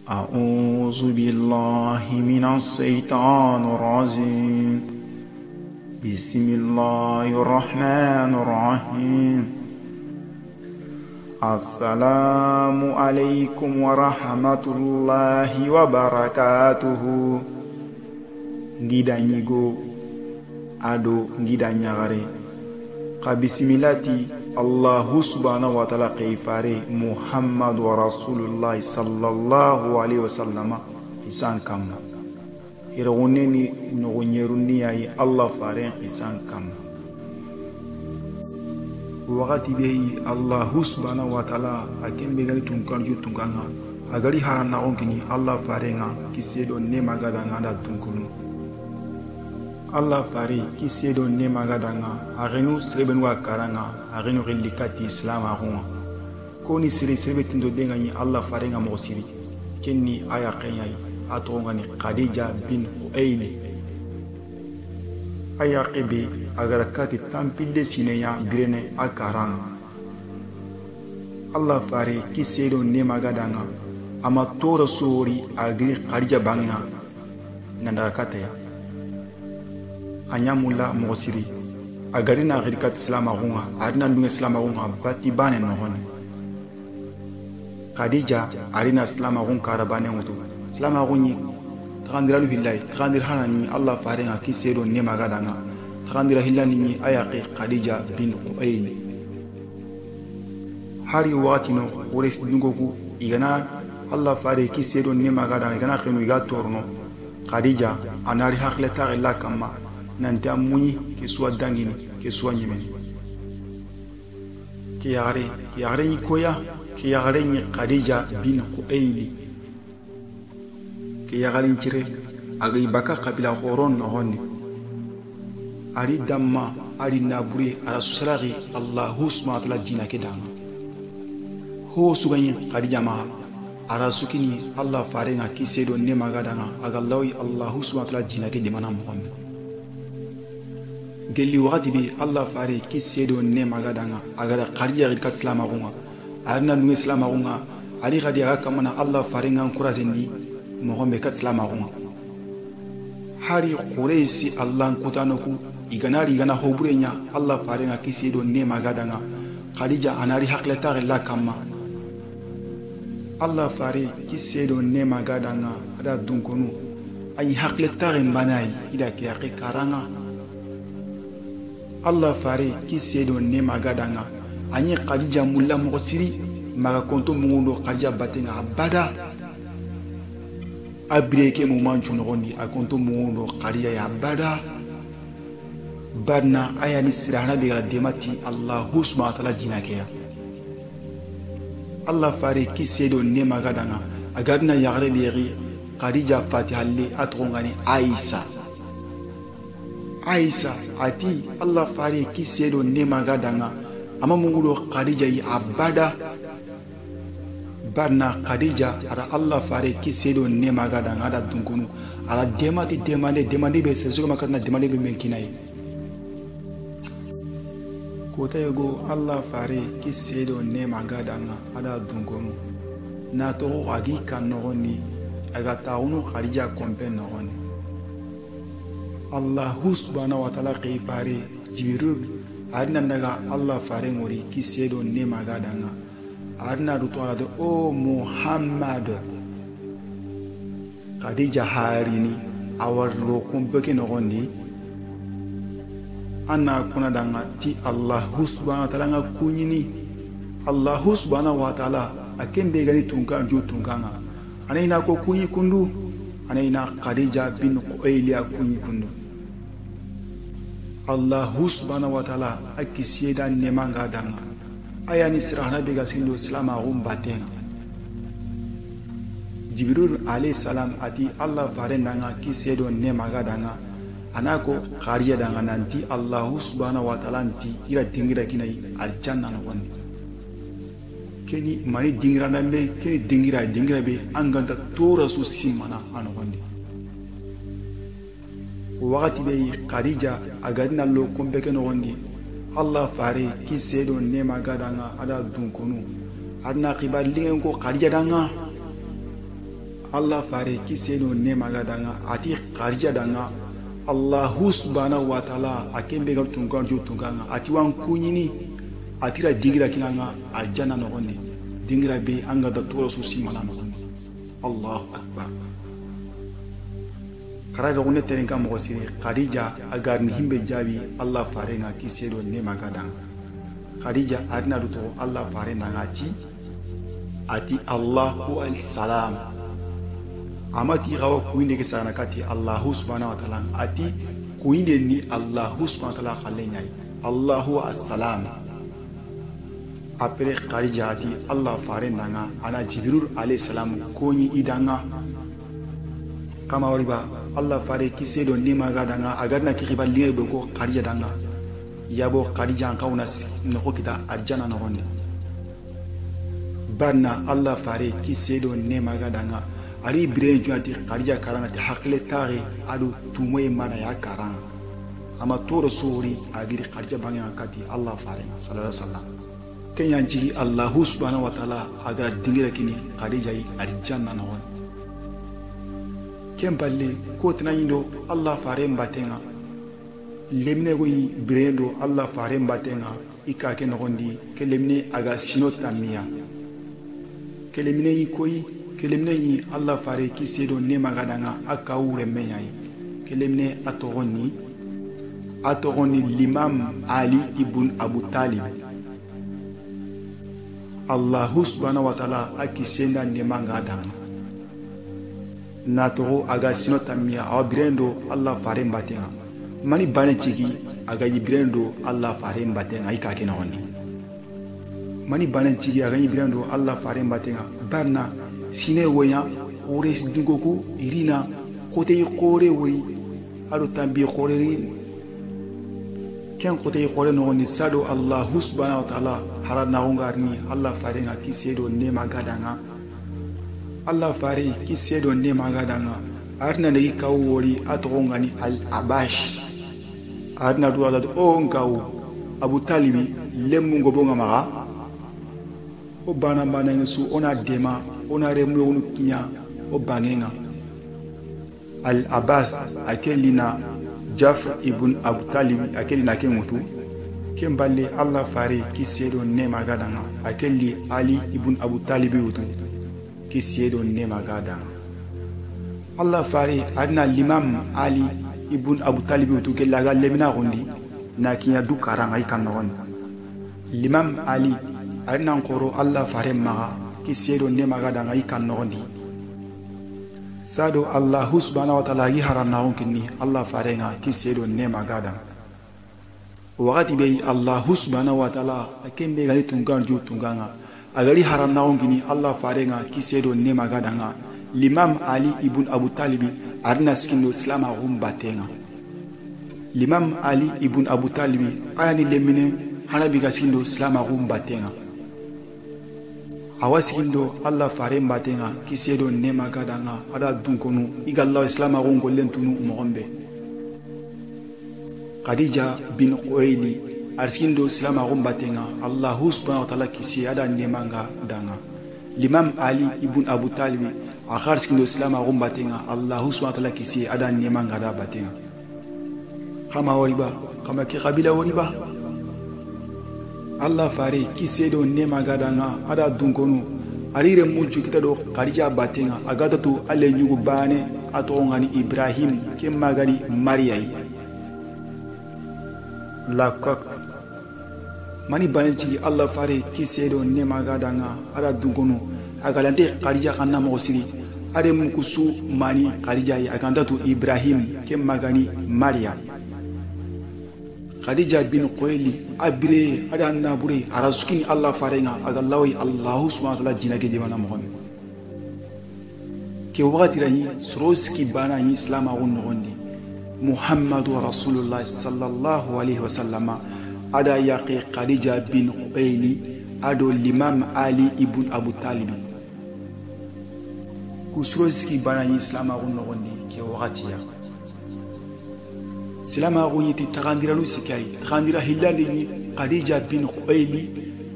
أعوذ بالله من الشيطان الرجيم بسم الله الرحمن الرحيم السلام عليكم ورحمة الله وبركاته ngida nyigo ado ngida nyagare ka bismillati Allahu subhanahu wa ta'ala qifare Muhammad wa Rasulullah sallallahu alaihi wasallam isan kam hiruneni no nyeruni ay Allah fare isan kam wakati be Allahu subhanahu wa ta'ala akembe gali tunkan ju tunkanga agari harana onkini Allah fare nga kisedo ne magada ngada tunkunu Allah fari kisedo ne magadanga arenu sreben wa karanga arenu relikati islam arunga koni sire srebe tindo denga ni Allah fari nga mo siri kenni aya kanyai atonga ni Khadija bin Huayli aya qebe agar kati tampilde sineya birene akaranga Allah fari kisedo ne magadanga ama tora sori agri Khadija banga nanda kataya anyamula mosiri agarina ghirikat islam arunga arina ndunga islam arunga bati bane nohone Khadija arina islam arunga karabane mutu islam arunyi tagandira billahi tagandir hanani Allah farenga kisedo ne magadanga tagandira hilani ayaqi Khadija bin Huayli hari watino ores dungoku igana Allah fare kisedo ne magadanga igana khinu igatorno Khadija anari hakleta illa kama nanti amuni ke suwa dangini ke suwa nyimeni ke yare ni koya ke yare ni Khadija bin Huayli ke yare ni chire aga ibaka kabila horon no honni ari damma ari naburi ara susari Allahu subhanahu wa ta'ala dina ke danga ho sugani Khadija ma ara sukini Allah farenga kisedo ne magadanga aga lawi Allahu subhanahu wa ta'ala dina ke dimana muhammad gelli wakati bi Allah fare kisedo ne magadanga agara Khadija kat islam agunga arna nu islam agunga ali Khadija kamana Allah fare ngan kurazendi mohombe kat islam agunga hari quraysi Allah kutanoku igana hoburenya Allah fare nga kisedo ne magadanga Khadija anari hakleta la kama Allah fare kisedo ne magadanga ada dunkonu ay hakleta mbanai ida ke karanga Allah fare kisedo ne magadanga anye Khadija mulla mosiri maga konto mungundo Khadija batenga abada abreke mu manchu nogondi akonto mungundo Khadija ya abada barna ayani sirana be demati Allahu subhanahu wa ta'ala jinakeya Allah fare kisedo ne magadanga agadna yagre beri Khadija fatihalle atongani Aisha ati Allah fare kisedo ne magadanga ama mungulo Khadija yi abada barna Khadija ara Allah fare kisedo ne magadanga ada dunkunu ara demande be sesugo makatna demande be menkinai kota yego Allah fare kisedo ne magadanga ada dunkunu na to agi kanoni aga taunu Khadija kompen noni Allahu subhanahu wa ta'ala qifare Jibril adna naga Allah fare ngori kisedo ne magadanga adna rutola de o Muhammad Khadija harini awar lokum beke nogondi anna kuna danga ti Allahu subhanahu wa ta'ala nga kunyini Allahu subhanahu wa ta'ala akembe gani tunkanga anaina ko kunyi kundu anaina Khadija bin Huayli kunyi kundu Allahu subhanahu wa ta'ala akisieda ne magadanga ayani sirana bega sindo islam agumbatenga Jibril alayhi salam ati Allah farendanga kisedo ne magadanga anako Khadija danga nanti Allahu subhanahu wa ta'ala anti ira dingira kinai aljanna no wonni keni mani dingira nambe keni dingira be anganta tora su simana ano wonni wakati be Khadija agadina lo kumbeke no wonni Allah fare kisedo ne magadanga ada dunkunu adna qibalingen ko Khadija danga Allah fare kiseno nema gadanga ati Khadija danga Allahu subhanahu wa ta'ala akembe gal tungan jo tunganga ati wan kunyini atira dingira kinanga aljanna no gonde dingira be anga da toro susi mana no gonde Allahu akbar kara da gonne tenen kam ko siri Khadija agar ni himbe jabi Allah fare nga kiseno nema gadanga Khadija adna do to Allah fare nga ati Allahu al-salam amati gawa kuinde ke sana kati Allahu subhanahu wa ta'ala ati kuinde ni Allahu subhanahu wa ta'ala khallenya Allahu as-salam apre Khadija ati Allah fare nanga ana Jibril alayhi salam koni idanga kama wariba Allah fare kisedo ni magadanga agarna ki khiballe be ko Khadija danga yabo Khadija an kauna no ko kita arjana no honde barna Allah fare kisedo ni magadanga ali ibrahim juati Khadija karanga ti hakle tari adu tumoy mana ya karanga ama toro suri agiri Khadija bangya kati Allah fare sallallahu alaihi wasallam kenya ji Allah subhanahu wa ta'ala agara dingira kini Khadija yi aljanna na won kemballe ko tanayindo Allah fare mbatenga lemne go ibrahim do Allah fare mbatenga ikake no gondi ke lemne aga sino tamia ke lemne yi koyi kelemne yi Allah fare kisedo ne magadanga akawure menyai kelemne atogoni l'imam Ali ibn Abu Talib Allah subhanahu wa ta'ala akisenda ne magadanga natoro aga sino tamia abrendo Allah fare mbatenga mani bane chigi aga ibrendo Allah fare mbatenga ikake na honi mani bane chigi aga ibrendo Allah fare mbatenga barna sine woya kore dungoku irina kote kore wori ado tambi kore ken kote kore no ni sado Allah subhanahu wa ta'ala harana ngarni Allah fare nga kisedo ne magadanga Allah fare kisedo ne magadanga arna ne kawori atongani al abash arna do ala o ngaw Abu Talibi lemu ngobonga maga o bana nsu ona dema ona remwe onu kinya o bangenga al Abbas akelina Jafar ibn Abu Talib akelina kemutu kemballe Allah fare kisedo ne magadanga akelli Ali ibn Abu Talib utu kisedo ne magadanga Allah fare adna l'imam Ali ibn Abu Talib utu kelaga lemina gondi na kinya du karanga ikannon l'imam Ali adna nkoro Allah fare maga kisedo ne magadanga ikannondi sado Allah subhanahu wa ta'ala yi harana onkini Allah farenga kisedo ne magada wakati be Allah subhanahu wa ta'ala akembe gali tunganju tunganga agari harana onkini Allah farenga kisedo ne magadanga l'imam Ali ibn Abu Talib arna skindo islam agumbatenga l'imam Ali ibn Abu Talib ayani lemine hanabi gaskindo islam agumbatenga awasikindo Allah fare mbatenga kisedo ne magadanga ada dunkonu igalla islam agongo lentunu mogombe Khadija bin Khuwaylid arsikindo islam agombatenga Allah subhanahu wa ta'ala kisi ada ne manga danga l'imam Ali ibn Abu Talib akharsikindo islam agombatenga Allah subhanahu wa ta'ala kisi ada ne manga da batenga kama wariba kama ki kabila wariba Allah fare kisedo ne magadanga ada dunkonu arire muju kita do Khadija batenga agata to alle nyugo bane atongani Ibrahim ke magari Maryai la kok mani baneti Allah fare kisedo ne magadanga ada dunkonu agalante Khadija kanna mo siri ade mukusu mani Khadija ya aganda to Ibrahim ke magani Maryam Khadija bin Khuwaylid abire ada nabure arasukini Allah farenga agallawi Allah subhanahu wa ta'ala jinage demana Muhammad ke wagati rani sroski bana ni islam agun nondi Muhammadu Rasulullah sallallahu alaihi wasallam ada yaqi Khadija bin Khuwaylid ado l'imam Ali ibn Abu Talib kusroski bana ni islam agun nondi ke wagati ya Selama agunyiti takandira nusikai takandira hilali ni Khadija bin Khuwaylid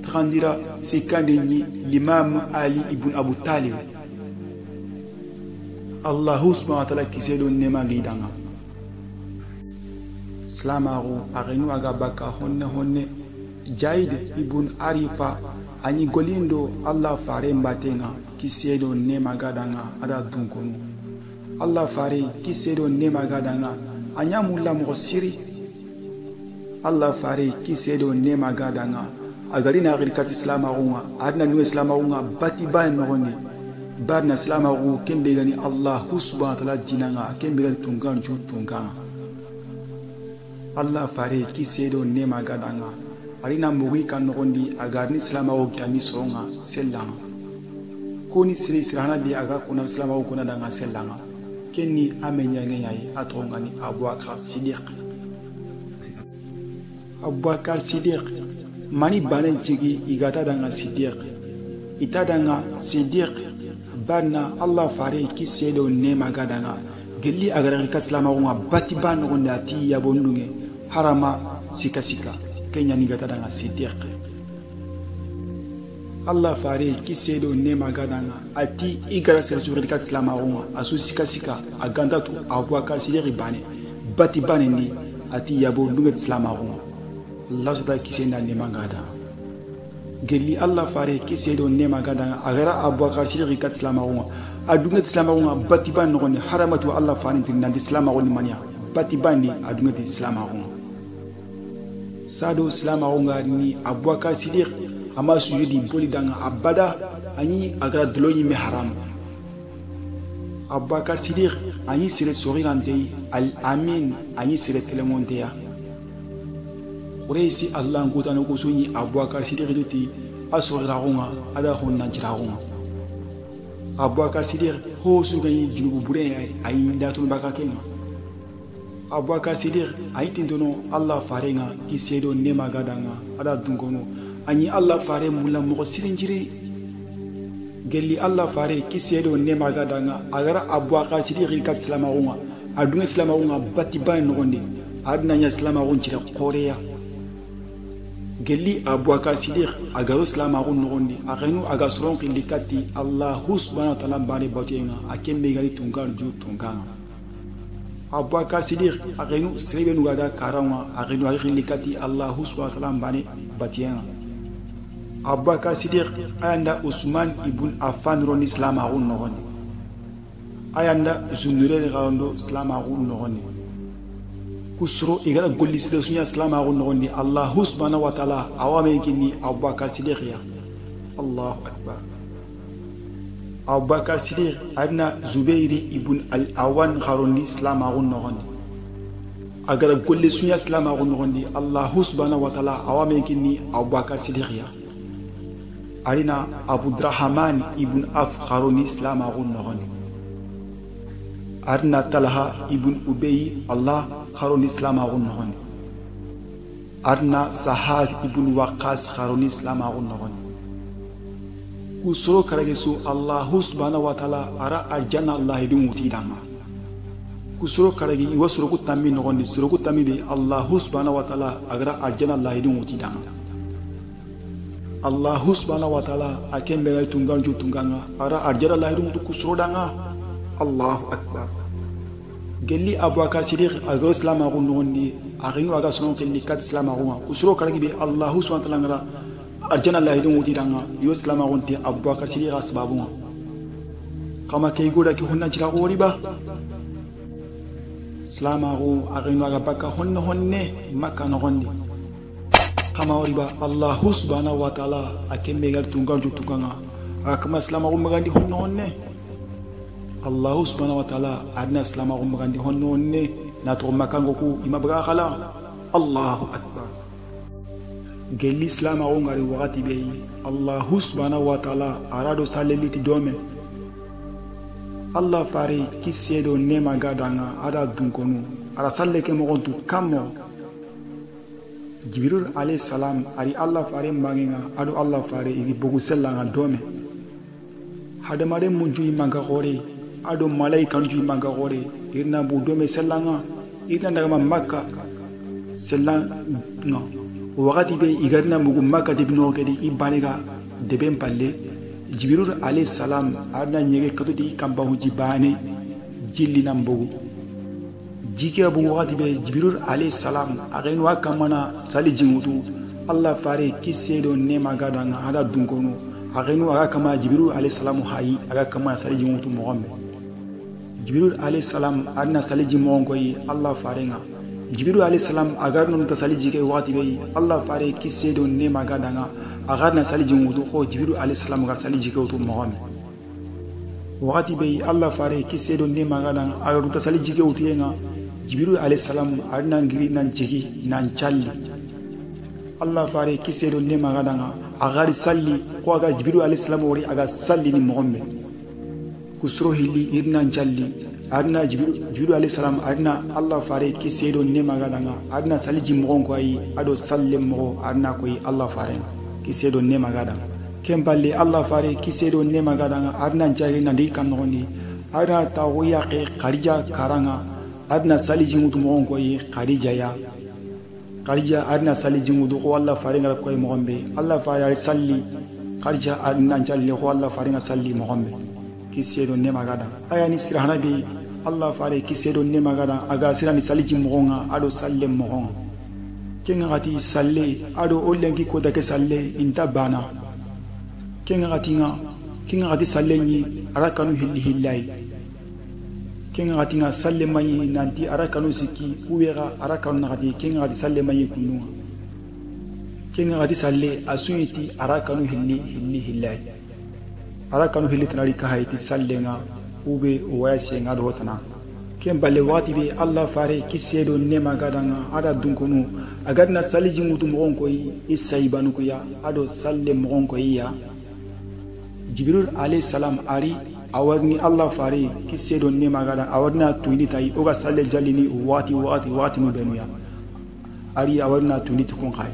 takandira sikandi ni l'imam Ali ibn Abu Talib Allahu subhanahu wa ta'ala kisedo nema gidanga slamaru agenu aga baka honne Jaid ibn Arifa ani golindo Allah fare mbatenga kisedo nema gadanga ada dunkonu Allah fare kisedo nema gadanga anya mulla mo siri Allah fare kisedo nema gadanga agarina agrikat islamaru adna nu islamaru bati ban noni barna islamaru kembe gani Allah subhanahu wa ta'ala jinanga kembe gani tungan ju tunganga Allah fare kisedo nema gadanga arina mugi kan nogondi agarni islamaru tani songa sellanga koni siri sirana bi aga kuna islamaru kuna danga sellanga kenni amenya ngayai atongani Abubakar Siddiq mani banen jigi igata danga Siddiq ita danga Siddiq barna Allah fare kisedo nema gadanga gelli agar islamaru bati ban nogondi ati yabondunge harama sika kenya ni gata danga Siddiq Allah fare kisedo nema gadanga ati igara sera sur rikat islamaru asu sika aganda tu Abubakar Siddiq bane bati bane ni ati yabo lunget islamaru Allah sata kisenda nema gada gelli Allah fare kisedo nema gadanga agara Abubakar Siddiq rikat islamaru adunget islamaru bati ban nogoni haramatu Allah fare tinandi islamaru mania bati bani adunget islamaru sado islamaru ni Abubakar Siddiq ama sujudi boli danga abada ani agara doloyi me haram Abubakar Siddiq ani sire sorirante al amin ani sire telemonteya reisi Allah ngutano ko sunyi Abubakar Siddiq duti asoriraunga ada honna jiraunga Abubakar Siddiq ho sugani junubu bure ay datun bakakenga Abubakar Siddiq ay tindono Allah farenga kisedo nema gadanga ada dungono ani Allah fare mulla mo sirinjiri gelli Allah fare kisedo nema gadanga agara Abubakar Siddiq kat islamaru aduna islamaru bati ban nogondi adna nya islamaru jira korea gelli Abubakar Siddiq agaro islamaru nogondi agenu agasron likati Allah subhanahu wa ta'ala bari batienga akembe gali tungal ju tunganga Abubakar Siddiq agenu srebe nugada karama agenu likati Allah subhanahu wa ta'ala bari batienga Abubakar Siddiq ayanda Usman ibn Affan ron islamaru nogondi ayanda zunure gando islamaru nogondi kusro igara golli sida sunya islamaru nogondi Allah subhanahu wa ta'ala awame kini Abubakar Siddiq ya Allahu akbar Abubakar Siddiq ayanda Zubairi ibn al-Awan gharondi islamaru nogondi agara golli sunya islamaru nogondi Allah subhanahu wa ta'ala awame kini Abubakar Siddiq ya arina Abdurrahman ibn Auf gharoni islamaru nogondi arina Talha ibn Ubay Allah gharoni islamaru nogondi arina Sahad ibn Waqqas gharoni islamaru nogondi kusoro karagesu Allah subhanahu wa ta'ala ara arjana Allah idun mutidama kusoro karagi iwasoro kutami nogondi soro kutami be Allah subhanahu wa ta'ala agara arjana Allah idun mutidama Allah subhanahu wa ta'ala akembe ngal tungan ju tunganga ara arjara lahiru mutu kusro danga Allahu akbar gelli Abubakar Siddiq agro islamaru nogondi aginu aga sonon kelli kat islamaru kusro karagi be Allah subhanahu wa ta'ala ngara arjana lahiru mutu danga yo islamaru ti Abubakar Siddiq asbabu kama kay goda ki honna jira gori ba islamaru aginu aga baka honne makka nogondi kama oriba Allah subhanahu wa ta'ala akembe gal tungal ju tunganga akama islamaru magandi honne Allah subhanahu wa ta'ala adna islamaru magandi honne na to makango ku imabra khala Allahu akbar gelli islamaru ngari wagati be Allah subhanahu wa ta'ala arado saleliti dome Allah fare kisedo nema gadanga ada dunkonu ara salleke mo gontu kamo Jibril alayhi salam ari Allah fare mbangenga adu Allah fare iri bogu sellanga dome hadamare munju imanga gore adu malaika nju imanga gore irna bu dome sellanga irna daga makka sellanga wakati be igarna mugu makka debino kedi ibaniga deben palle Jibril alayhi salam arna nyege katoti kamba huji bane jilli nan bogu jike bu wati be Jibril alayhi salam agenu akamana sali jimutu Allah fare kisedo nema gadanga ada dunkono agenu akama Jibril alayhi salam hayi akama sali jimutu muhammad Jibril alayhi salam adna sali jimongo yi Allah farenga Jibril alayhi salam agarno ta sali jike wati be Allah fare kisedo nema gadanga agarna sali jimutu ko Jibril alayhi salam gar sali jike wutu muhammad wakati be Allah fare kisedo nema gadanga agaru ta sali jike wutu yenga Jibril alayhi salam adna ngiri nan jigi nan challi Allah fare kisedo nema gadanga agari salli ko aga Jibril alayhi salam wori aga salli ni muhammad kusro hilli irna challi adna Jibril alayhi salam adna Allah fare kisedo nema gadanga adna saliji mogonko ay ado salle mo adna koy Allah fare kisedo nema gadanga kemballe Allah fare kisedo nema gadanga adna jagi nandi kanoni adna tawiya ke Khadija karanga adna saliji mutu mogonko ay Khadija adna saliji mutu ko Allah fare ngal koy mogombe Allah fare salli Khadija adna jalli ko Allah fare ngal salli mogombe kisedo nema gada ayani sirahana bi Allah fare kisedo nema gada aga sirani saliji mogonga ado salle mogonga kenga gati salle ado olengi ko dake salle intabana kenga gati salle ni arakanu hillai kenga gati nga salle mayi nanti arakanu siki uwera arakanu nagati kenga gati salle mayi kununga kenga gati salle asuniti arakanu hillai arakanu hilitanari kahaiti sallenga ube wayase ngado hotana kembale wati be Allah fare kisedo nema gadanga ada dunkunu agadna saliji mutu mogonko yi isaibanu ko ya ado salle mogonko ya Jibril alayhi salam ari awarni Allah fare kisedo nema gadanga awarna tuini tai oga salle jalini wati mu benuya ari awarna tuini tukon kai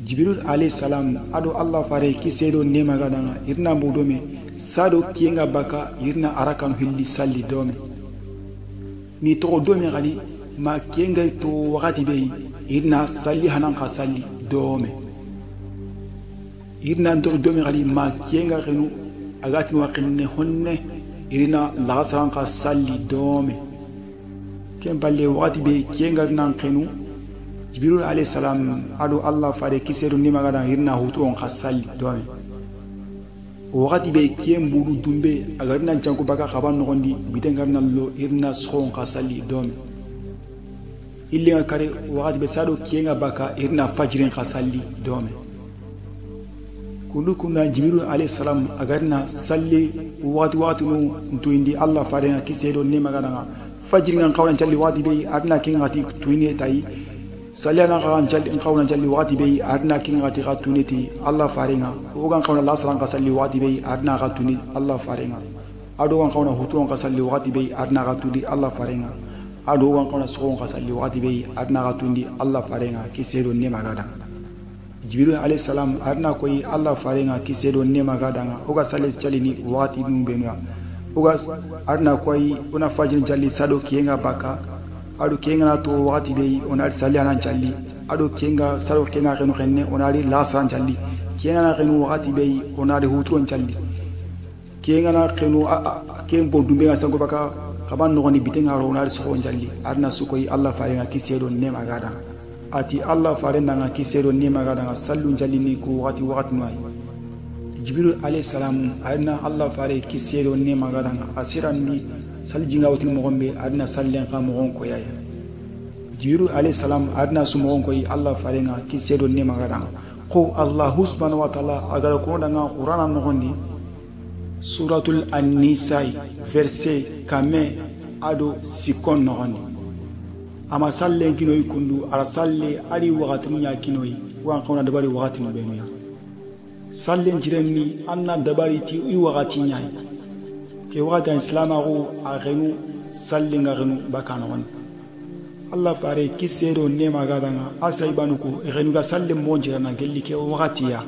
Jibril alayhi salam ado Allah fare kisedo nema gadanga irna mudome sado kienga baka irna arakanu hilli salli dome ni to dome gali ma kienga to wakati be irna salli hanan ka salli dome irna to dome gali ma kienga renu agati wa qinne honne irna la saran ka salli dome kemballe wakati be kienga nan qenu Jibril alayhi salam ado Allah fare kisedo nema gadanga irna hutu on ka salli dome wakati be kien buru dumbe agarna janko baka khaban nogondi bitengarna lo irna skhon khasali dom illinga kare wakati be sado kienga baka irna fajrin khasali dom kulu kunna Jibril alayhi salam agarna salli wati no ntuindi Allah farenga kisedo nema gadanga fajrin qawlan jalli wati be adna kinga ti tuini tai saliana kan jalli qawlan jalli wati be adna kinga ti tuniti Allah farenga ogan qawna la salan qasalli wati be adna qatuni Allah farenga ado gan qawna hutun qasalli wati be adna qatuni Allah farenga ado gan qawna sokon qasalli wati be adna qatuni Allah farenga kisedo nema gada Jibril alayhi salam adna koy Allah farenga kisedo nema gada oga salle jalini wati dum benuya oga adna koy una fajin jalli sado kienga baka ado kenga na to wati be onari saliana jalli ado kenga salo kenga renu renne onari lasan jalli kenga na renu wati be onari hutron jalli kenga na renu kembo dumbe ga sango baka kaban no ni bitenga ro onari so jalli adna sukoy Allah farenga kisedo nema gada ati Allah farenga nga kisedo nema gada sallu jalli ni ko wati noy Jibril alayhi salam adna Allah fare kisedo nema gada asirani saljinga wati mogombe adna sallen ka mogon ko yaya Jibril alayhi salam adna su mogon ko Allah farenga kisedo nema gada ko Allah subhanahu wa ta'ala agara ko danga qur'ana nogondi suratul an-nisa verset kame ado sikon nogondi ama sallen kinoy kundu ara salle ari wakati nya kinoy wan qawna dabari wakati no benuya sallen jirenni anna dabari ti i wakati nya ke wakati islamago agenu sallinga genu bakana wan Allah fare kisedo nema gadanga asaibanu ko genu ga salle monjira na gelli ke wakati ya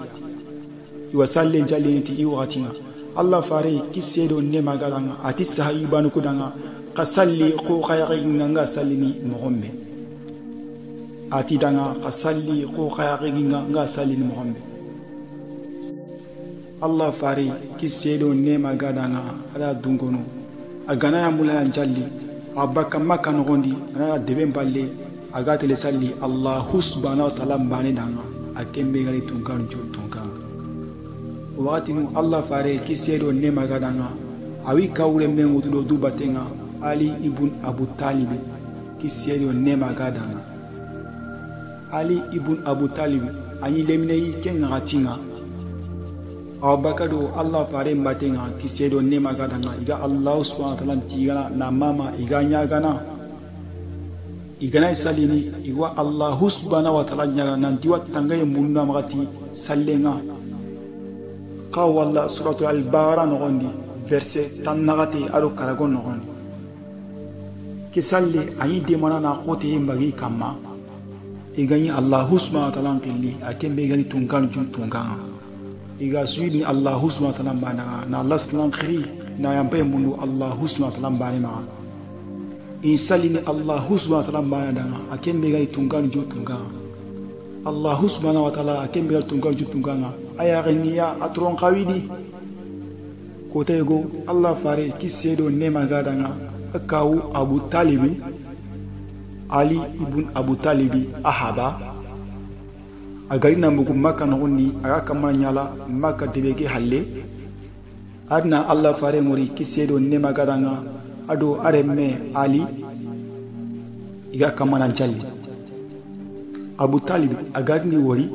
iwa sallen jallinti i wakati nga Allah fare kisedo nema gadanga ati sahibanu ko danga qasalli ko khayri nga sallini muhammad ati danga qasalli ko khayri nga sallini muhammad Allah fari kisedo nema gadanga ala dungono agana ya mulaya jalli abaka maka nogondi ana deben balle aga tele salli Allahu subhanahu wa ta'ala bane danga akembe gari tunkan ju tunkan watinu Allah fare kisero ne magadanga awi kawre mengudo du batenga Ali ibn Abu Talib kisero ne magadanga Ali ibn Abu Talib ani lemine kenga gatinga abakado Allah fare mbatenga kisero ne magadanga iga Allah subhanahu wa ta'ala tigana na mama iga nyagana igana salini igwa Allah subhanahu wa ta'ala nyagana nanti watanga munna magati sallenga qawalla suratul al-baqara nogondi verset tanagati aro karagon nogondi kisalli ayi demana na qote mbagi kama igani Allah subhanahu wa ta'ala qilli akembe gani tunkan ju tunkan iga suidi Allah subhanahu wa ta'ala bana na Allah subhanahu khiri na yampe mundu Allah subhanahu wa ta'ala bana ma insalini Allah subhanahu wa ta'ala bana danga akembe gani tunkan ju tunkan Allah subhanahu wa ta'ala akembe gani tunkan ju tunkan aya gniya atron qawidi kotego Allah fare kisedo nema gadanga akawu Abu Talib Ali ibn Abu Talib ahaba agari na mugu maka noni aga kamana nyala maka debege halle adna Allah fare ngori kisedo nema gadanga ado aremme Ali iga kamana jalli Abu Talib agadni wori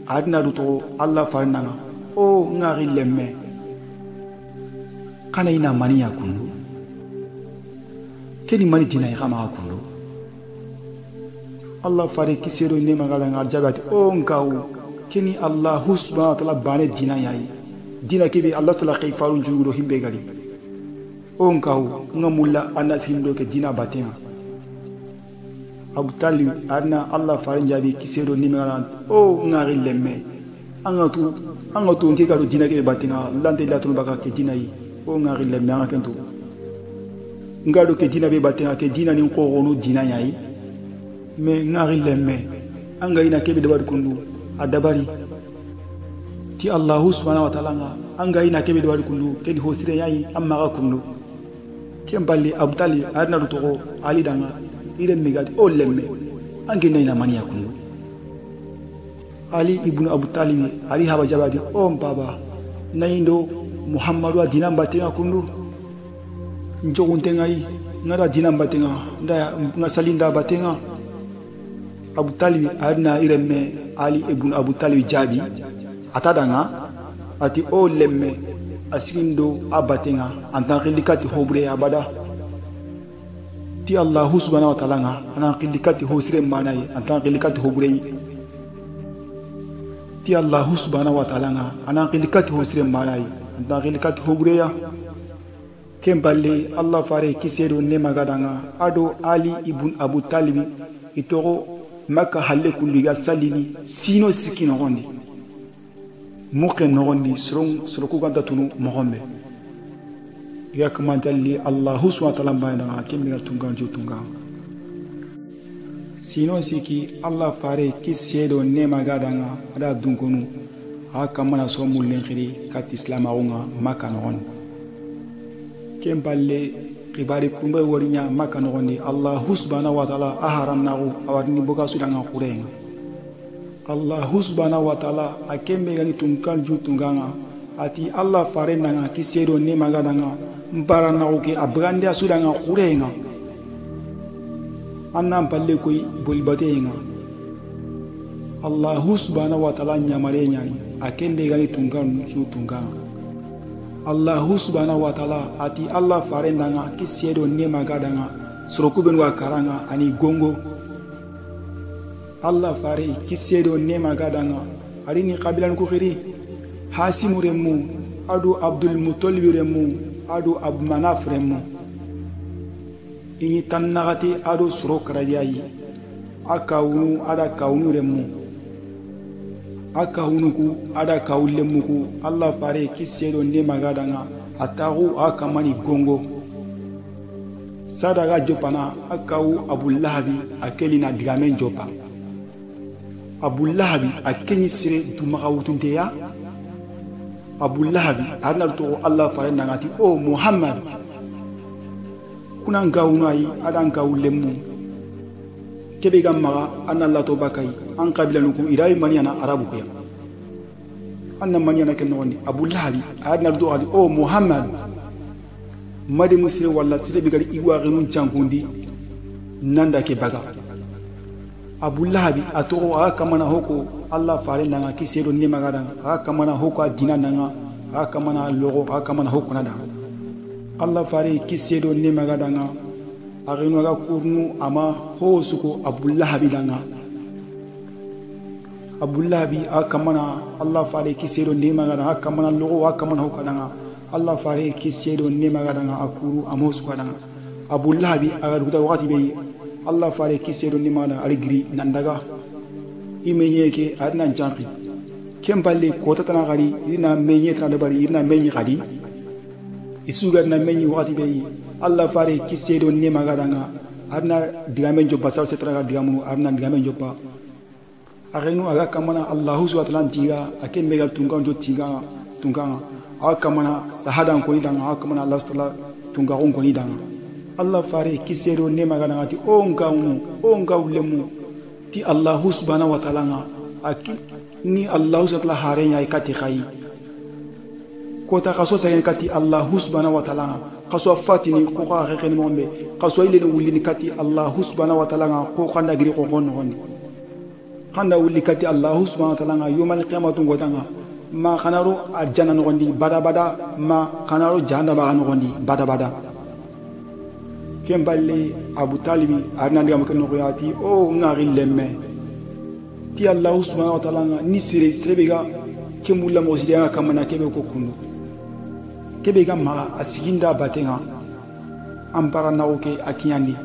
adna duto Allah fare nanga o ngari lemme kana ina mani ya kundu keni mani dina ya kama kundu Allah fare kisero ne magala ngar jagati o ngawu keni Allah subhanahu wa ta'ala bane dina yayi dina kebe Allah ta'ala kay faru juro himbe gali o ngawu ngamulla anas hindo ke dina batenga Abu Talib adna Allah fare jabi kisero ne magala o ngari lemme angatu ngi galo dina kebe batenga lante la tun baka ke dina yi o ngari lemme anga kento ngado ke dina be batenga ke dina ni ko wono dina yayi me ngari lemme anga ina kebe debar kundu adabari ti Allah subhanahu wa ta'ala anga ina kebe debar kundu ken hosire yayi amma ga kundu kemballi Abu Talib adna do to Ali danga ire megati o lemme ange ina mani ya kundu Ali ibn Abu Talib Ali haba jabadi o baba naindo Muhammadu wa dina mbatenga kundu njoguntenga yi ngara dina mbatenga nda ngasalinda batenga Abu Talib adna iremme Ali ibn Abu Talib jabi atadanga ati o lemme asindo abatenga antanqilikati hobre abada ti Allah subhanahu wa ta'ala ananqilikati hosire manai antanqilikati hobre ti Allah subhanahu wa ta'ala ananqilikati hosire manai antanqilikati hobre ya kemballe Allah fare kisedo ne magadanga ado Ali ibn Abu Talib itoro maka halle kulliga salini sino sikino gondi muke nogondi soroku ganta tunu mohombe yak manjalli Allah subhanahu wa ta'ala bayna kembe tungan jo tungan sino siki Allah fare kisedo ne magadanga ada dunkonu aka mana so mullen khiri kat islam awunga maka nogondi kemballe kibari kumbe worinya maka nogondi Allah subhanahu wa ta'ala aharannahu awarni boga sudanga khurenga Allah subhanahu wa ta'ala akembe gani tunkan ju tunganga ati Allah fare nanga kisedo ne magadanga mbaranahu ke abrande sudanga khurenga annam palle koy bolbatenga Allah subhanahu wa ta'ala nyamare nyani akembe gani tunkan ju tunganga Allah subhanahu wa ta'ala ati Allah fare nanga kisedo ne magadanga sorokuben wa karanga ani gongo Allah fare kisedo ne magadanga ari ni qabilan ko khiri Hasim remu adu Abdul Muttalib remu adu Abu Manaf remu ini tannagati adu sorokradiyayi akawunu ada kawunu remu akahunuku ada kawulemuku Allah fare kisedo ne magadanga atagu akamani gongo sadaga jopana akawu Abu Lahabi akelina digamen jopa Abu Lahabi akeni sire dumagawutunteya Abu Lahabi arna to Allah fare nangati o Muhammad kuna ngawunu ayi ada ngawulemu kebe ga maga anna lato bakai an qabila nuku irai maniana arabu kuya anna maniana ken noni Abu Lahab adna do ali o Muhammad made musire walla sire bigari iwa ginun jangundi nanda ke baga Abu Lahab atoro akamana hoko Allah fare nanga kisero ni magada akamana hoko adina nanga akamana logo akamana hoko nada Allah fare kisero ni magada nga aginu ga kurnu ama ho suko Abu Lahab danga Abu Lahab akamana Allah fare kisero ni magada akamana logo akamana hoko danga Allah fare kisero ni magada nga akuru amo suko danga Abu Lahab agaruda wakati be Allah fare kisero ni mana aligri nandaga imenyeke adna janki kemballe kota tana gari ina menye tana bari ina menye gadi isuga na menye wakati be Allah fare kisero ni magadanga adna digamen jobba saw setra digamu adna digamen jobba agenu aga kamana Allah subhanahu wa ta'ala tiga akem megal tunga jo tiga tunga akamana sahada ko ni danga akamana Allah subhanahu tunga ko ni danga Allah fare kisero ne magana ati onga ulemu ti Allah subhanahu wa ta'ala aki ni Allah subhanahu wa ta'ala harenya ikati khai kota kaso sayen kati Allah subhanahu wa ta'ala kaso fatini ko ka khene mombe kaso ile wulini kati Allah subhanahu wa ta'ala ko khanda giri ko gonno gondi khanda wuli kati Allah subhanahu wa ta'ala yomal qiyamatu godanga ma khanaro arjana no gondi bada ma khanaro jahannama no gondi bada kemballe Abu Talib arna ndiam ken no yati o ngari lemme ti Allah subhanahu wa ta'ala ni sirega kemulla mosida kamana kebe ko kundu kebe ga ma asiginda batenga ampara na oke akiyandi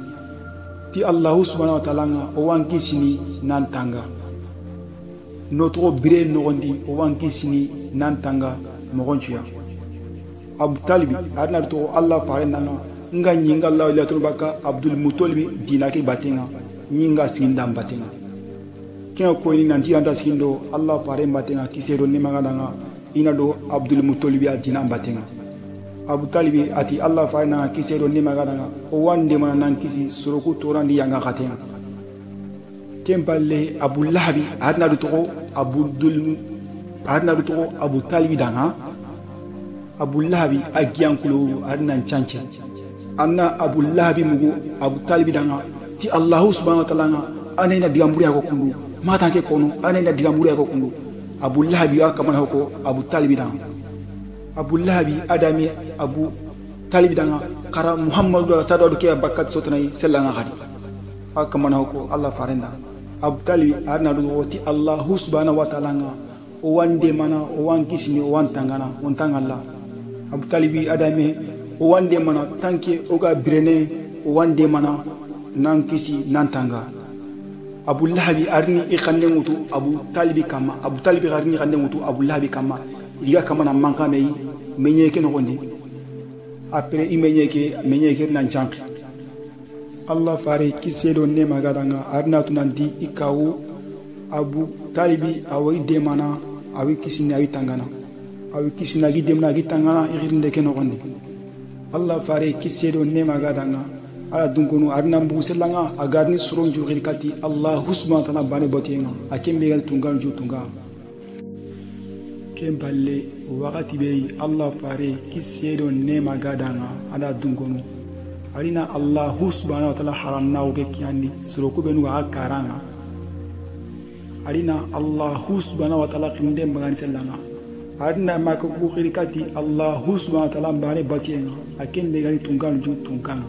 ti Allah subhanahu wa ta'ala o wanki sini nantanga notre bire no gondi o wanki sini nantanga mogonchuya Abu Talib arna to Allah fare nanga nga nyinga Allah ila tulbaka Abdul Muttalib dinake batenga nyinga sinda batenga kya ko ni nanti anda sindo Allah fare batenga kisero ni magadanga ina do Abdul Muttalib adina batenga Abu Talib ati Allah fare na kisero ni magadanga o wande mana nan kisi suruku torandi yanga katenga kempalle Abu Lahab adna do to Abu Talib danga Abu Lahab agiyankulo adna chanche anna Abu Lahab mugo Abu Talib danga ti Allah subhanahu wa ta'ala anena digamburi ko kundu mata ke kono anena digamburi ko kundu Abu Lahab akamana hoko Abu Talib danga Abu Lahab adami Abu Talib danga kara Muhammadu sallallahu alaihi bakat sotanai sellanga hadi akamana hoko Allah farenda Abu Talib arna do ti Allah subhanahu wa ta'ala o wande mana o wankisini o wantangana wontangalla Abu Talib adami o wande mana tanke oga birene o wande mana nankisi nantanga Abu Lahab arni ikhanne mutu Abu Talib kama Abu Talib arni ikhanne mutu Abu Lahab kama iga kama na manka mei menyeke no gondi après menyeke nan jank Allah fare kisedo ne magadanga arna tunanti ikawu Abu Talib awi de mana awi kisini awi tangana awi kisina gi demna gi tangana irinde ke no gondi Allah fare kisedo ne magadanga ala dunkunu adna mbuselanga agadni suron jugir kati Allah subhanahu wa ta'ala bane botenga akembe gal tungan ju tunga kemballe wakati be Allah fare kisedo ne magadanga ala dunkunu alina Allah subhanahu wa ta'ala haranna o ke kiandi suroko benu akaranga alina Allah subhanahu wa ta'ala kinde mbagani selanga adna mako bukhiri kati Allah subhanahu wa ta'ala bane botenga akembe gali tungan ju tunga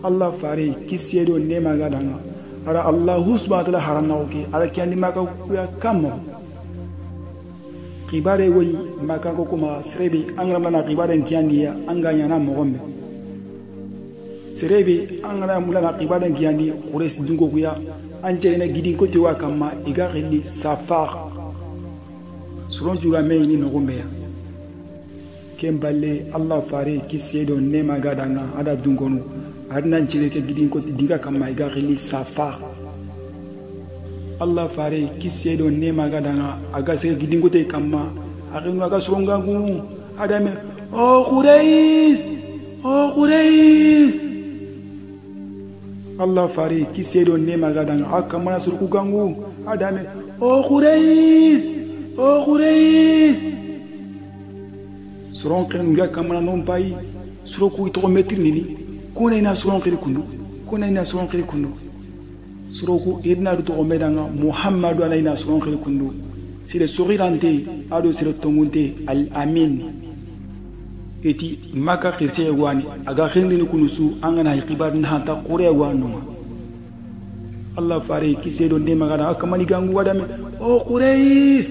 Allah fare kisedo ne magadanga ara Allah subhanahu wa ta'ala haranna o ke ala kiandi mako ya kamo kibare woyi maka ko kuma serebe angana na kibare kiandi ya anganya na mogombe serebe angana mulana kibare kiandi kures dungo kuya anje na gidin ko tewa kama iga khili safar suron juga meini no gombe ya kemballe Allah fare kisedo ne magadanga ada dungonu adna njile ke gidin ko diga kama iga khili safar Allah fare kisedo ne magadanga aga se gidin ko te kama aginu aga suronga ngu adame o oh Quraysh Allah fare kisedo nema gadanga akamana surku gangu adame oh Quraysh suron kenga kamana non pai suroku ito metri nini kuna ina suron kiri kundu suroku idna to medanga Muhammadu alayna suron kiri kundu sire sorirante ado sire tongunte al amin eti maka khirse wani aga khindi ni kunusu angana iqibar nhanta qure wanu Allah fare kisedo ndema gada akamani gangu wadame oh Quraysh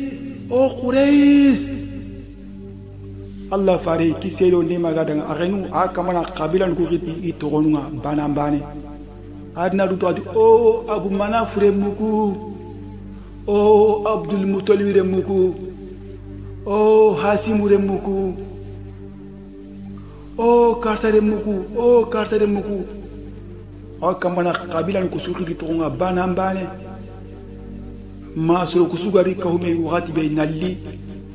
Allah fare kisedo ndema gada agenu akamana qabilan ku khipi itogonunga banambane adna du to oh Abu Manaf remuku oh Abdul Muttalib remuku oh Hasim remuku oh karsa remuku akamana qabilan kusuki kitonga banambane masro kusugari kahume wati be nalli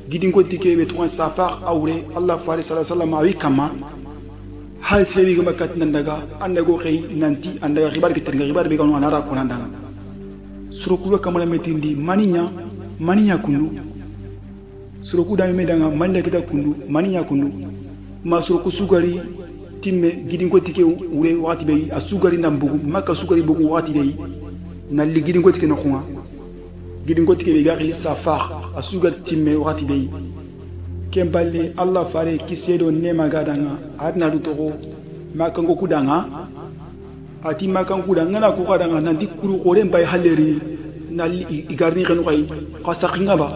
gidingo tikebe to safar awre Allah fare sallallahu alaihi wasallam kama hal sebi gama katna ndaga andago xey nanti andaga xibar ki terga xibar be ganu anara ko nandanga suruku kamala metindi maninya kundu suruku da medanga manda kita kundu maninya kundu masro kusugari timme gidingo tike ure wati be asugari nambugu maka sugari bugu wati be nalli gidingo tike no khuma gidingo tike be gari safar asugar timme wati be kemballe Allah fare kisedo nema gadanga adna du toko makango kudanga ati makango kudanga na ko kadanga nandi kuru gore mbay haleri nalli igarni khanu kay qasakinga ba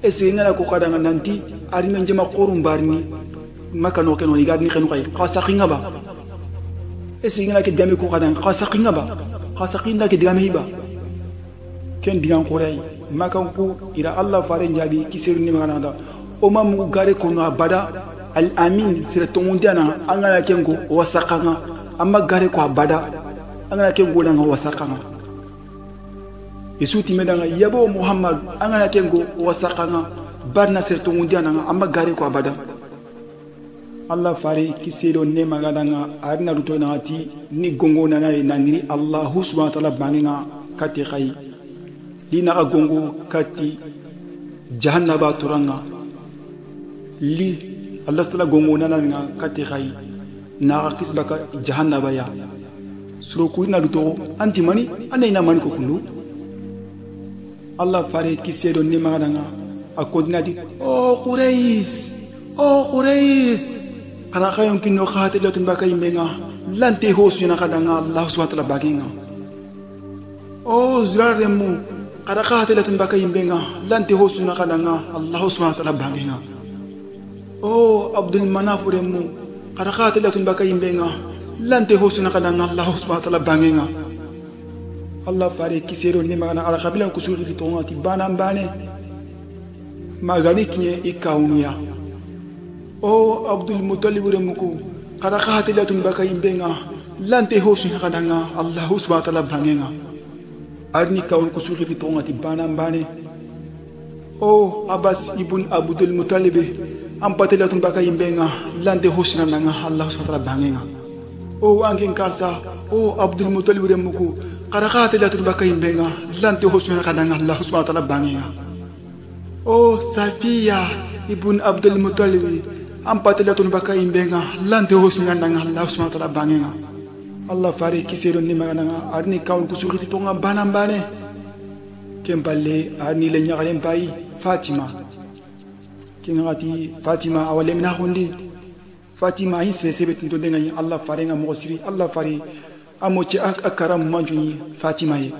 ese ngana ko kadanga nanti arime njema qorum barni makano keno ni gadni khanu kay qasakinga ba ese ngana ke dami ko kadanga qasakinga ba qasakinda ke dami ba ken digan qoray makango ira Allah fare njabi kisedo nema gadanga o mamu gare kono abada al amin sira tongundiana angana kengo wasakanga amma gare ko abada angana kengo nanga wasakanga isuti medanga yabo Muhammad angana kengo wasakanga barna sira tongundiana amma gare ko abada Allah fare kisedo nema gadanga arna rutona ati ni gongo nana nangiri Allah subhanahu wa ta'ala banginga kati khay lina gongo kati jahannaba turanga li Allah stala gongo nana nga kati khay na kisbaka jahannaba ya suruku ina duto anti mani anaina mani ko kundu Allah fare kisedo ni magana akodinadi oh Quraysh kana khayon kinno khate lotun baka imbenga lante hosu na kadanga Allah subhanahu wa ta'ala baginga oh zuraremu kada khate lotun baka imbenga lante hosu na kadanga Allah subhanahu wa ta'ala baginga oh Abdul Manaf remu kada khatilatun baka imbenga lante hosuna kadanga Allah subhanahu wa ta'ala bangenga Allah fare kisero ni magana ala kabila kusuri fitonga ti banambane magani kinye ikaunuya oh Abdul Muttalib remu ko kada khatilatun baka imbenga lante hosuna kadanga Allah subhanahu wa ta'ala bangenga arni kaun kusuri fitonga ti banambane oh Abbas ibn Abdul Muttalib ampatelatun baka imbenga lande hosna nanga Allah subhanahu wa ta'ala bangenga o angin karsa o Abdul Muttalib remuku qarakatelatun baka imbenga lande hosna kadanga Allah subhanahu wa ta'ala bangenga o Safiya ibn Abdul Muttalib ampatelatun baka imbenga lande hosna nanga Allah subhanahu wa ta'ala bangenga Allah fare kisero ni magana arni kaun kusuri tonga banambane kemballe arni le nyagalen bai Fatima kingati Fatima awale mina hundi Fatima hisse sebet ndo denga Allah farenga mosiri Allah fari amoche akaram manjuni Fatima ye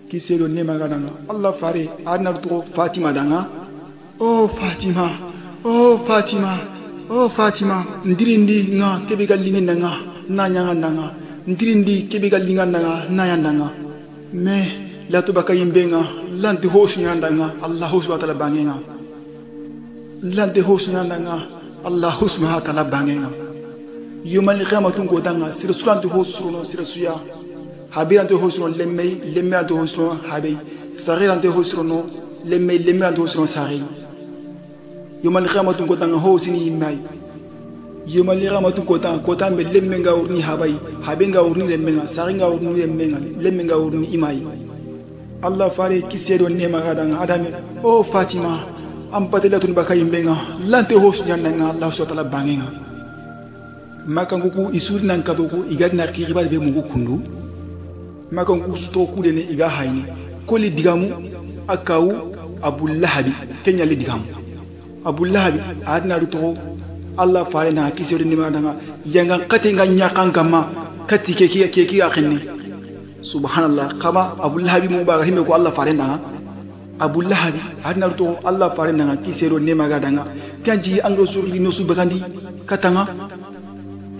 kiselo nema gadanga Allah fare arnarto Fatima danga oh Fatima ndirindi nga kebiga linga nga nanyanga nanga ndirindi kebiga linga nga nayandanga me la tubaka yimbenga lanti hosu nyandanga Allah subhanahu wa ta'ala bangenga lante hosuna nanga Allah subhanahu wa ta'ala bangenga yumal qiyamatu godanga sir sulantu hosuno sir suya habirante hosuno lemme ante hosuno habi sagirante hosuno lemme ante hosuno sagi yumal qiyamatu godanga hosini mai yemali ramatu kota me lemmenga urni habai habenga urni lemmenga saringa urni lemmenga urni imai Allah fare kisedo nema gadanga adame o Fatima am patelatun bakai mbenga lante hos jannanga Allah subhanahu wa bangenga makanguku isuri nan kadoku igadna kiriba be mungu kundu makanguku suto kudene iga hayni koli digamu akawu Abu Lahabi kenya le digamu Abu Lahabi adna ruto Allah fare na kisedo nema gadanga yanga katenga nyakangama katike keki akhinni subhanallah kama Abu Lahabi mubarak hime ko Allah fare na Abu Lahabi adna ruto Allah fare na kisedo nema gadanga kanji angro suri no subakandi katanga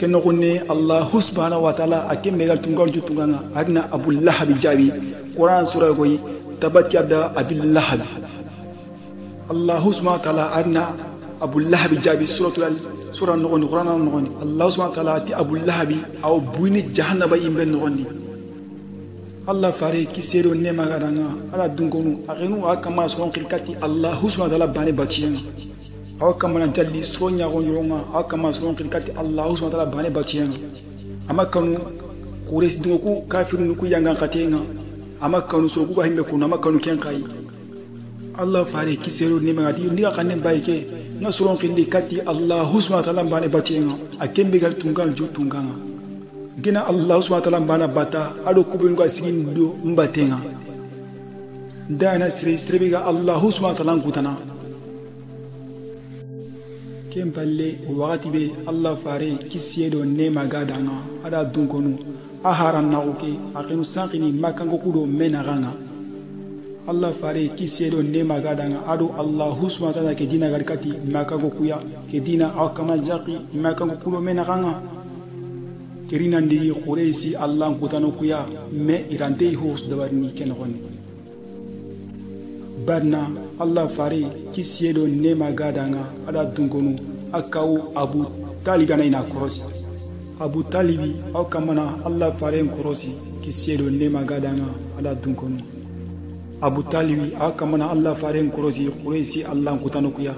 kenno konne Allah subhanahu wa ta'ala akem megal tungal jutunganga adna Abu Lahabi jabi Quran sura goyi tabat yabda Abu Lahabi Allah subhanahu wa ta'ala adna Abu Lahabi jabi sura nogoni Quran nogoni Allah subhanahu wa ta'ala ati Abu Lahabi aw buini jahannaba imbe nogoni Allah fare kisero nema gadanga ala dungonu agenu akama son kirkati Allah subhanahu wa ta'ala bane batiyenga aw kamana jalli sonya gonjonga aw kama son kirkati Allah subhanahu wa ta'ala bane batiyenga amakanu qures dungu kafirun ku yanga katenga amakanu so ku bahimbe kuno amakanu kenkai Allah fare kisero nema gadi ndiga kanen bayke na soron kindi kati Allah subhanahu wa ta'ala bane batiyenga akembe gal tungal jutunganga gina Allah subhanahu wa ta'ala bana bata ado kubingo asigin do mbatenga dana sirbiga Allah subhanahu wa ta'ala kutana kempalle wakati be Allah fare kisiedo nema gadanga ada dunkonu aharan nauke akenu sankini makango kudo menaganga Allah fare kisiedo nema gadanga ado Allah subhanahu wa ta'ala ke dina garkati makango kuya ke dina akama jaki makango kudo menaganga kirina ndi quraysi Allah kutano kuya me irante hos dabarni kenogoni badna Allah fare kisiedo nema gadanga ada dunkonu akawu Abu Talib ina korosi Abu Talibi au kamana Allah fare korosi kisiedo nema gadanga ada dunkonu Abu Talibi au kamana Allah fare korosi quraysi Allah kutano kuya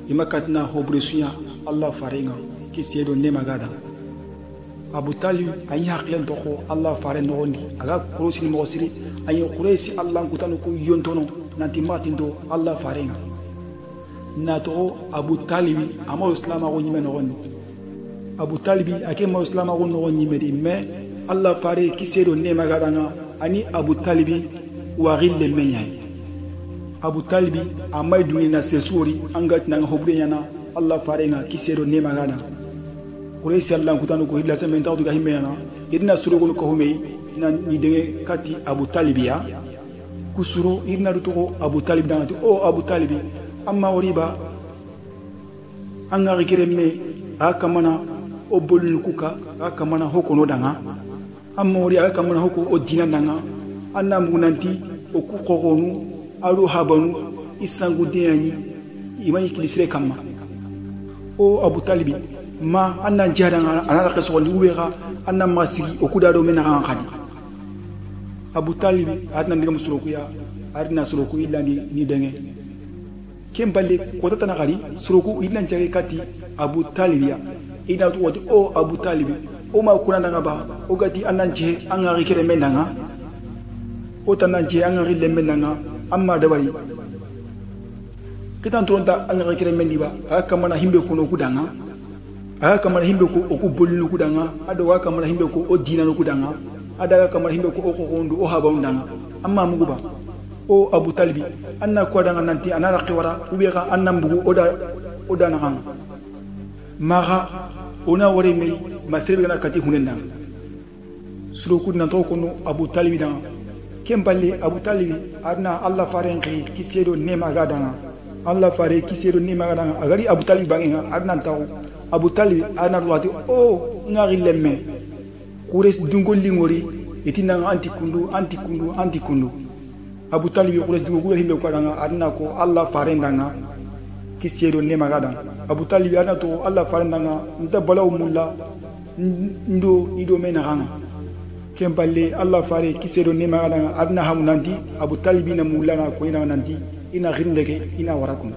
imakatna hobresuya Allah farenga kisiedo nema gadanga Abu Talib ayi haklen toko Allah fare nogondi aga korosi mo siri ayi quraysi Allah kutano ku yontono nanti matindo Allah farenga nato Abu Talibi amo islam ago nyime nogondi Abu Talibi ake mo islam ago no nyime di me Allah fare kisedo nema gadanga ani Abu Talibi waril le menyay Abu Talibi amay duwi na sesuri angat na hobre yana Allah farenga kisedo nema gadanga quraysi Allah kutano ko hilla semen tawdu ga himena idna suru ko humei na ni de kati Abu Talibiya kusuro irna duto Abu Talib dangati o Abu Talibi amma wariba anga rikiremme akamana o bolul kuka akamana hoko no danga amma wari akamana hoko o dina danga anna munanti o ku khogonu alu habanu isangu deani imani kilisire kama o Abu Talibi ma anna jadanga anara kaso liwega anna masigi o kudado mena khadi Abu Talib adna ndiga musurokuya adna suroku ilani ni denge kembale kota tana gari suroku ilan jage kati Abu Talibiya ina to wati o Abu Talib o ma kuna ndanga ba o gati ananje angari kere mendanga o tananje angari lemendanga amma dabari kitan tronta angari kere mendiba akamana himbe kuno kudanga akamana himbe ko o ku bollu kudanga ado akamana himbe ko o dina no kudanga adaga kamar himbe ko o hondu o habawndanga amma muguba o Abu Talibi anna ko danga nanti anara qiwara ubega anna mbugu oda na hang maga ona wore me masrebe na kati hunendang suru kudna to kono Abu Talibi danga kembali Abu Talibi adna Allah farenki kisedo nema gadanga Allah fare kisedo nema gadanga agari Abu Talibi bangenga adna taw Abu Talibi adna wati o ngari lemme qures dungol lingori etina anti kundu Abu Talib qures dungol himbe ko danga adna ko Allah farendanga kisiedo nema gadanga Abu Talib adna to Allah farendanga nda balaw mulla ndo ido mena ganga kemballe Allah fare kisiedo nema gadanga adna hamunanti Abu Talib na mulla na ko ina nanti ina gindeke ina warakun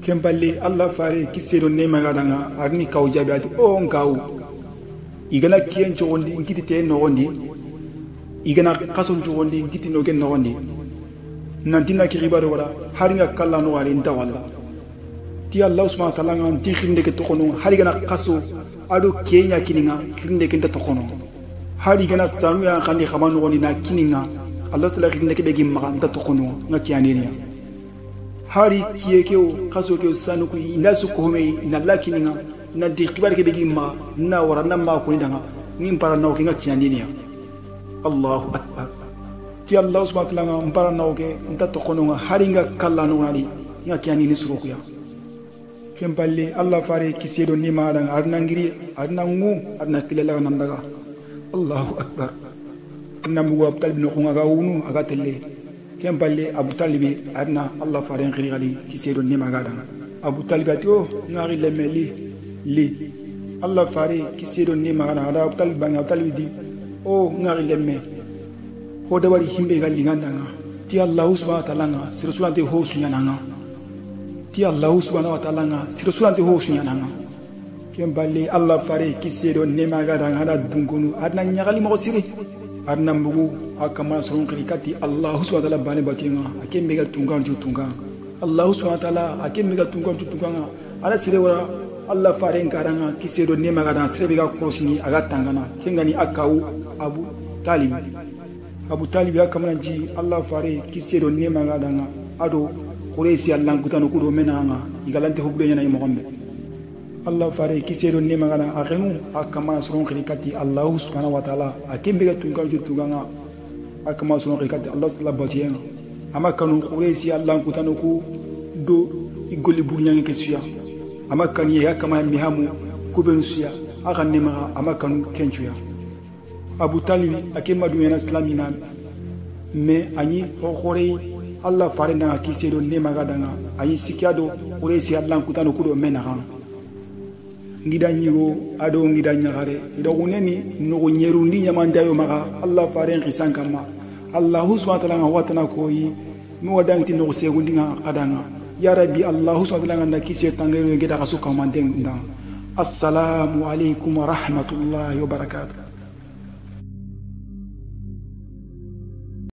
kemballe Allah fare kisero nema gadanga arni kawjabe ati o ngaw igana kien chondi ngiti te nogondi igana kason chondi ngiti no gen nogondi nantina ki ribaro wala haringa kala no wali nda wala ti Allah subhanahu wa ta'ala ngan ti khinde ke tokono harigana kaso ado kenya kininga khinde ke nda tokono harigana sanu ya khandi khamano woni na kininga Allah ta'ala khinde ke begi ma nda tokono ngakianinia hari kiyekeo kaso ke sanu ku inasu ko me ina lakininga na di kibar ke begi ma na wara na ma ko ndanga nim para na ko ngakianinia Allahu akbar ti Allah subhanahu wa ta'ala mpara na oke nda tokono haringa kala no wali ngakianini surukuya kempalle Allah fare kisedo ni maadang arna ngiri arna ngu arna kilela nandaga Allahu akbar namu Abu Talib no khunga unu aga telle kempalle Abu Talib arna Allah fare ngiri gali kisedo ni magada Abu Talib atio ngari lemeli li Allah fare kisedo ni magada ada Abu Talib banga Abu Talib di o ngari lemme ho dawari himbe gali ngandanga ti Allah subhanahu wa ta'ala nga sirsulante ho sunyanga ti Allah subhanahu wa ta'ala nga sirsulante ho sunyanga kemballe Allah fare kisedo nema gada ngada dunkunu adna nyagali mo siri adna mbugu akama soron krikati Allah subhanahu wa ta'ala bane batinga akembe gal tungan tunga Allah subhanahu wa ta'ala akembe gal tungan tunga ala sire wara Allah fare ngaranga kisedo nema gada sire biga krosini aga tangana kengani akawu Abu Talib akama ji Allah fare kisedo nema gada nga ado Quraysi Allah kutano kudo menanga igalante hubbe nyana Muhammad Allah fare kisero ne magana akhenu akama soron khirikati Allah subhanahu wa ta'ala akembe tunga jutunganga akama soron khirikati Allah subhanahu wa ta'ala ama kanu Quraysi Allah kutano ku do igoli burnyanga kesuya ama kani ya kama mihamu kubenusia akanne maga ama kanu kenchuya Abu Talib akema dunya islamina me ani khorei Allah fare na kisero ne magadanga ayi sikiado Quraysi Allah kutano kudo menaga ngida nyiro ado ngida nyagare ido uneni no nyeru ndi nyamanda yo maga Allah fare ngisankama Allah subhanahu wa ta'ala watana koyi mi wadangti no segundinga kadanga ya rabbi Allah subhanahu wa ta'ala na kise tangere ngida kasuka mandeng ndang assalamu alaikum wa rahmatullahi wa barakatuh